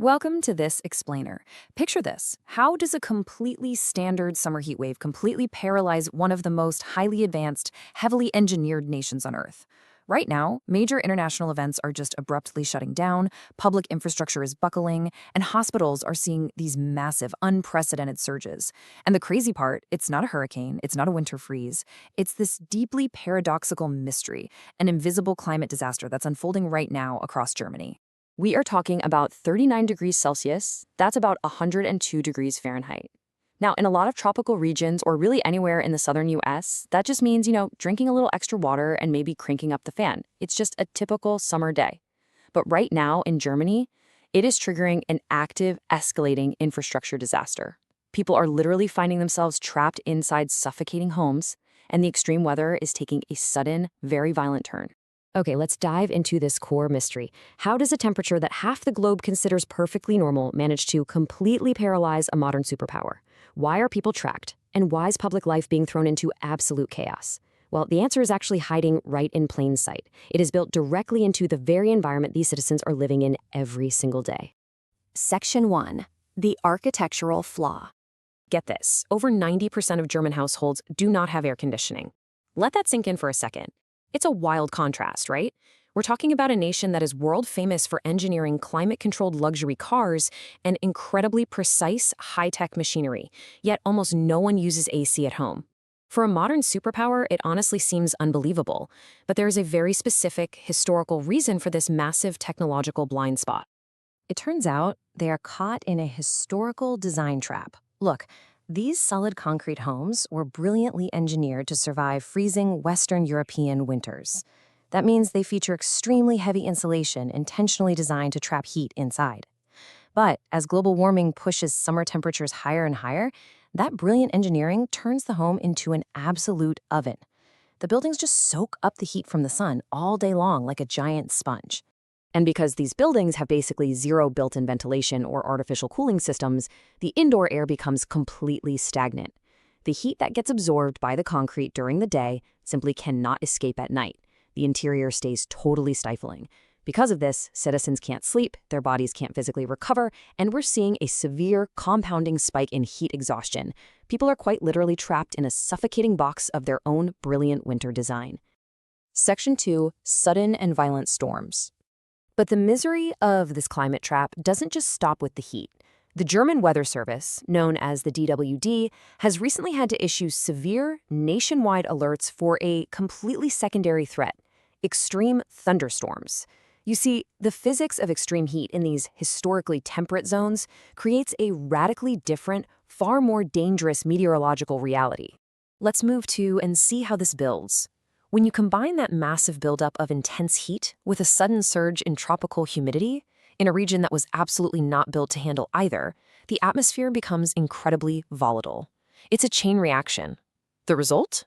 Welcome to this explainer. Picture this. How does a completely standard summer heat wave completely paralyze one of the most highly advanced, heavily engineered nations on Earth? Right now, major international events are just abruptly shutting down, public infrastructure is buckling, and hospitals are seeing these massive, unprecedented surges. And the crazy part, it's not a hurricane, it's not a winter freeze. It's this deeply paradoxical mystery, an invisible climate disaster that's unfolding right now across Germany. We are talking about 39 degrees Celsius, that's about 102 degrees Fahrenheit. Now, in a lot of tropical regions, or really anywhere in the southern US, that just means, drinking a little extra water and maybe cranking up the fan. It's just a typical summer day. But right now in Germany, it is triggering an active, escalating infrastructure disaster. People are literally finding themselves trapped inside suffocating homes, and the extreme weather is taking a sudden, very violent turn. Okay, let's dive into this core mystery. How does a temperature that half the globe considers perfectly normal manage to completely paralyze a modern superpower? Why are people trapped? And why is public life being thrown into absolute chaos? Well, the answer is actually hiding right in plain sight. It is built directly into the very environment these citizens are living in every single day. Section 1. The architectural flaw. Get this, over 90% of German households do not have air conditioning. Let that sink in for a second. It's a wild contrast, right? We're talking about a nation that is world famous for engineering climate-controlled luxury cars and incredibly precise, high-tech machinery, yet almost no one uses AC at home. For a modern superpower, it honestly seems unbelievable, but there is a very specific, historical reason for this massive technological blind spot. It turns out they are caught in a historical design trap. Look, these solid concrete homes were brilliantly engineered to survive freezing Western European winters. That means they feature extremely heavy insulation intentionally designed to trap heat inside. But as global warming pushes summer temperatures higher and higher, that brilliant engineering turns the home into an absolute oven. The buildings just soak up the heat from the sun all day long like a giant sponge. And because these buildings have basically zero built-in ventilation or artificial cooling systems, the indoor air becomes completely stagnant. The heat that gets absorbed by the concrete during the day simply cannot escape at night. The interior stays totally stifling. Because of this, citizens can't sleep, their bodies can't physically recover, and we're seeing a severe compounding spike in heat exhaustion. People are quite literally trapped in a suffocating box of their own brilliant winter design. Section 2. Sudden and violent storms. But the misery of this climate trap doesn't just stop with the heat. The German Weather Service, known as the DWD, has recently had to issue severe nationwide alerts for a completely secondary threat: extreme thunderstorms. You see, the physics of extreme heat in these historically temperate zones creates a radically different, far more dangerous meteorological reality. Let's move to and see how this builds. When you combine that massive buildup of intense heat with a sudden surge in tropical humidity, in a region that was absolutely not built to handle either, the atmosphere becomes incredibly volatile. It's a chain reaction. The result?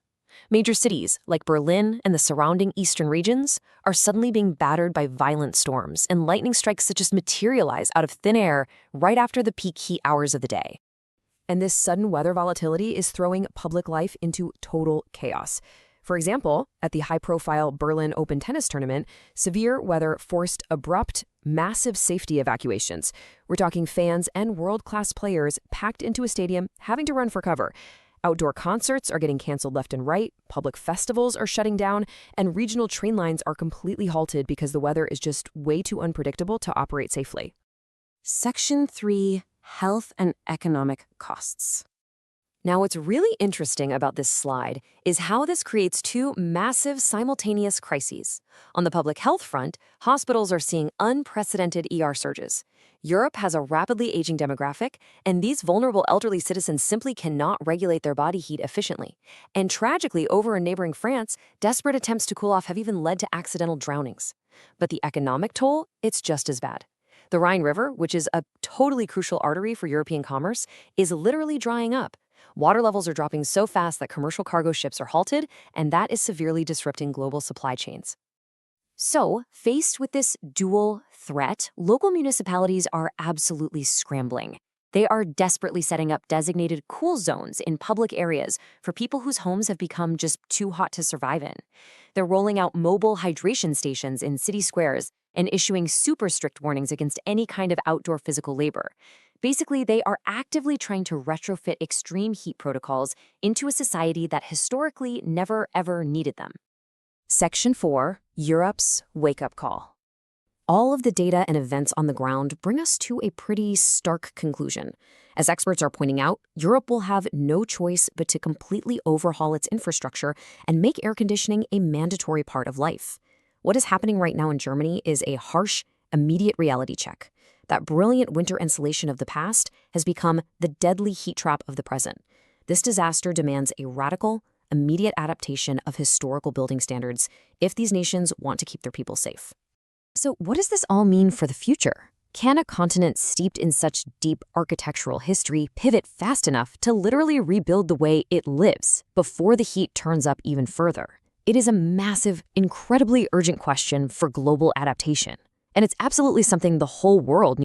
Major cities like Berlin and the surrounding eastern regions are suddenly being battered by violent storms and lightning strikes that just materialize out of thin air right after the peak heat hours of the day. And this sudden weather volatility is throwing public life into total chaos. For example, at the high-profile Berlin Open tennis tournament, severe weather forced abrupt, massive safety evacuations. We're talking fans and world-class players packed into a stadium having to run for cover. Outdoor concerts are getting canceled left and right, public festivals are shutting down, and regional train lines are completely halted because the weather is just way too unpredictable to operate safely. Section 3. Health and economic costs. Now, what's really interesting about this slide is how this creates two massive simultaneous crises. On the public health front, hospitals are seeing unprecedented ER surges. Europe has a rapidly aging demographic, and these vulnerable elderly citizens simply cannot regulate their body heat efficiently. And tragically, over in neighboring France, desperate attempts to cool off have even led to accidental drownings. But the economic toll, it's just as bad. The Rhine River, which is a totally crucial artery for European commerce, is literally drying up. Water levels are dropping so fast that commercial cargo ships are halted, and that is severely disrupting global supply chains. So, faced with this dual threat, local municipalities are absolutely scrambling. They are desperately setting up designated cool zones in public areas for people whose homes have become just too hot to survive in. They're rolling out mobile hydration stations in city squares and issuing super strict warnings against any kind of outdoor physical labor. Basically, they are actively trying to retrofit extreme heat protocols into a society that historically never ever needed them. Section 4, Europe's wake-up call. All of the data and events on the ground bring us to a pretty stark conclusion. As experts are pointing out, Europe will have no choice but to completely overhaul its infrastructure and make air conditioning a mandatory part of life. What is happening right now in Germany is a harsh, immediate reality check. That brilliant winter insulation of the past has become the deadly heat trap of the present. This disaster demands a radical, immediate adaptation of historical building standards if these nations want to keep their people safe. So what does this all mean for the future? Can a continent steeped in such deep architectural history pivot fast enough to literally rebuild the way it lives before the heat turns up even further? It is a massive, incredibly urgent question for global adaptation. And it's absolutely something the whole world